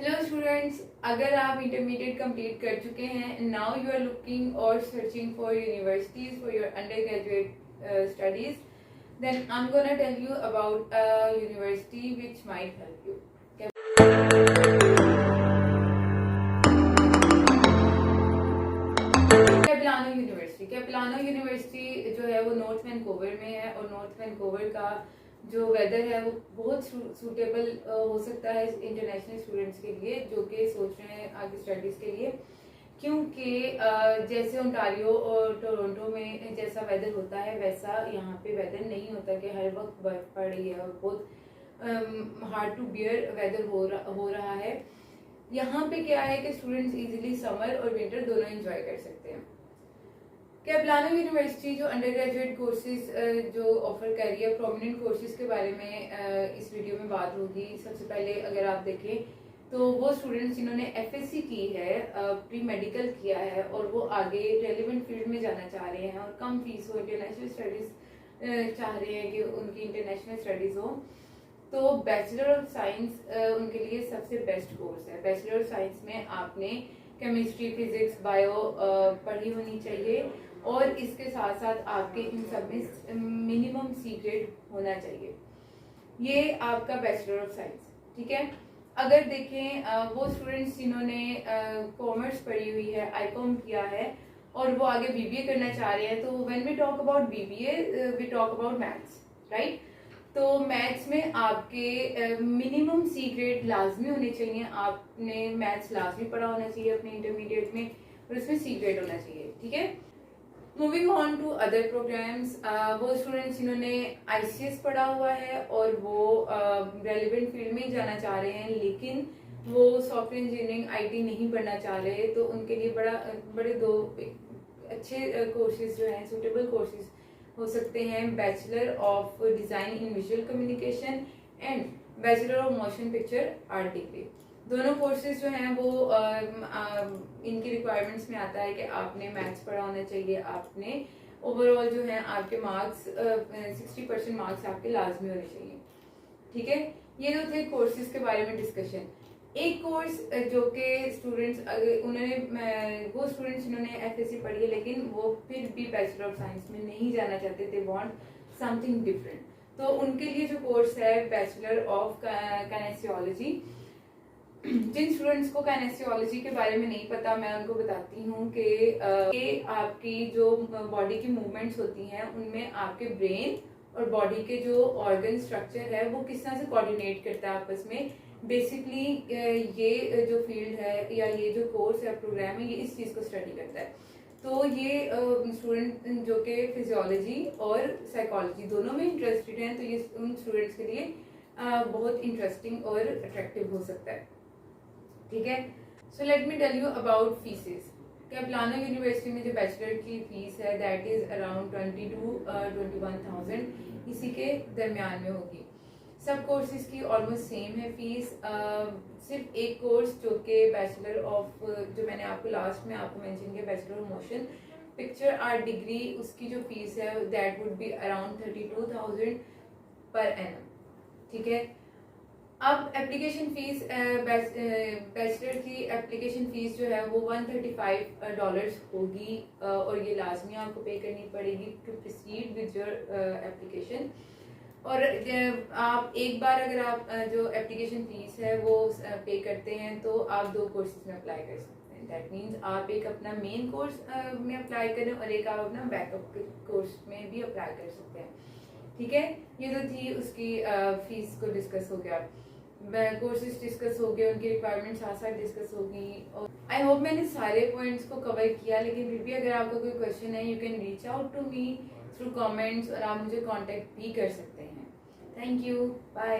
Hello students, अगर आप intermediate complete कर चुके हैं, नाउ यू आर लुकिंग और searching for universities for your under graduate studies, then I am gonna tell you about a university which might help you. Capilano university जो है वो north Vancouver में है और नॉर्थ वैनकूवर का जो weather है वो बहुत सूटेबल हो सकता है इंटरनेशनल स्टूडेंट्स के लिए जो कि सोच रहे हैं आगे स्टडीज के लिए, क्योंकि जैसे ओंटारियो और टोरंटो में जैसा वेदर होता है वैसा यहाँ पे वेदर नहीं होता कि हर वक्त बर्फ पड़ रही है और बहुत हार्ड टू बियर वेदर हो रहा है। यहाँ पे क्या है कि स्टूडेंट्स इजीली समर और विंटर दोनों एंजॉय कर सकते हैं। कैपिलानो यूनिवर्सिटी जो अंडर ग्रेजुएट कोर्सेज जो ऑफर कर रही है, प्रोमिनेंट कोर्सेज के बारे में इस वीडियो में बात होगी। सबसे पहले अगर आप देखें तो वो स्टूडेंट्स जिन्होंने एफएससी की है, प्री मेडिकल किया है और वो आगे रेलिवेंट फील्ड में जाना चाह रहे हैं और कम फीस हो, इंटरनेशनल स्टडीज चाह रहे हैं कि उनकी इंटरनेशनल स्टडीज हो, तो बैचलर ऑफ साइंस उनके लिए सबसे बेस्ट कोर्स है। बैचलर ऑफ साइंस में आपने केमिस्ट्री, फिजिक्स, बायो पढ़ी होनी चाहिए और इसके साथ साथ आपके इन सब में मिनिमम सी ग्रेड होना चाहिए। ये आपका बैचलर ऑफ साइंस, ठीक है। अगर देखें वो स्टूडेंट्स जिन्होंने कॉमर्स पढ़ी हुई है, आईकॉम किया है और वो आगे बीबीए करना चाह रहे हैं, तो when we talk about BBA we talk about maths, right. तो मैथ्स में आपके मिनिमम सी ग्रेड लाजमी होने चाहिए। आपने मैथ्स लाजमी पढ़ा होना चाहिए अपने इंटरमीडिएट में और उसमें सी ग्रेड होना चाहिए, ठीक है। Moving on to other programs, वो स्टूडेंट्स जिन्होंने आईसीएस पढ़ा हुआ है और वो रेलिवेंट फील्ड में जाना चाह रहे हैं लेकिन वो सॉफ्टवेयर इंजीनियरिंग आईटी नहीं पढ़ना चाह रहे, तो उनके लिए बड़े दो अच्छे कोर्सेज जो हैं, सुटेबल कोर्सेज हो सकते हैं। Bachelor of design in visual communication and bachelor of motion picture art degree. दोनों कोर्सेज जो हैं वो इनकी रिक्वायरमेंट्स में आता है कि आपने मैथ्स पढ़ा होना चाहिए, आपने ओवरऑल जो है आपके मार्क्स 60% मार्क्स आपके लाजमी होने चाहिए, ठीक है। ये जो थे कोर्सेज के बारे में डिस्कशन। एक कोर्स जो कि स्टूडेंट्स वो स्टूडेंट्स जिन्होंने एफएससी पढ़ी है लेकिन वो फिर भी बैचलर ऑफ साइंस में नहीं जाना चाहते, दे वांट समथिंग डिफरेंट, तो उनके लिए जो कोर्स है बैचलर ऑफ काइनेसियोलॉजी। जिन स्टूडेंट्स को काइनेसियोलॉजी के बारे में नहीं पता, मैं उनको बताती हूँ कि आपकी जो बॉडी की मूवमेंट्स होती हैं उनमें आपके ब्रेन और बॉडी के जो ऑर्गन स्ट्रक्चर है वो किस तरह से कोऑर्डिनेट करता है आपस में। बेसिकली ये जो फील्ड है या ये जो कोर्स है, प्रोग्राम है, ये इस चीज़ को स्टडी करता है। तो ये स्टूडेंट जो कि फिजियोलॉजी और साइकोलॉजी दोनों में इंटरेस्टेड हैं, तो ये उन स्टूडेंट्स के लिए बहुत इंटरेस्टिंग और अट्रैक्टिव हो सकता है, ठीक है। So let me tell you about fees. Capilano university में जो बैचलर की फीस है दैट इज अराउंड 20 to 21,000, इसी के दरमियान में होगी। सब कोर्सेज की ऑलमोस्ट सेम है फीस। सिर्फ एक कोर्स जो कि बैचलर ऑफ, जो मैंने आपको लास्ट में आपको मेंशन किया, bachelor of motion picture art degree, उसकी जो फीस है that would be around 32,000 per annum, ठीक है। अब एप्लीकेशन फीस, बैचलर की एप्लीकेशन फीस जो है वो $135 होगी और ये लाजमी आपको पे करनी पड़ेगी to proceed with your application. और आप एक बार अगर आप जो एप्लीकेशन फीस है वो पे करते हैं तो आप दो कोर्सेज में अप्लाई कर सकते हैं। दैट मीन्स आप एक अपना मेन कोर्स में अप्लाई करें और एक आप अपना बैकअप कोर्स में भी अप्लाई कर सकते हैं, ठीक है। ये जो थी उसकी फीस को डिस्कस हो गया, कोर्सेज डिस्कस हो गए, उनकी रिक्वायरमेंट साथ साथ डिस्कस होगी। और आई होप मैंने सारे पॉइंट्स को कवर किया, लेकिन फिर भी अगर आपका कोई क्वेश्चन है you can reach out to me through comments और आप मुझे कांटेक्ट भी कर सकते हैं। Thank you, bye.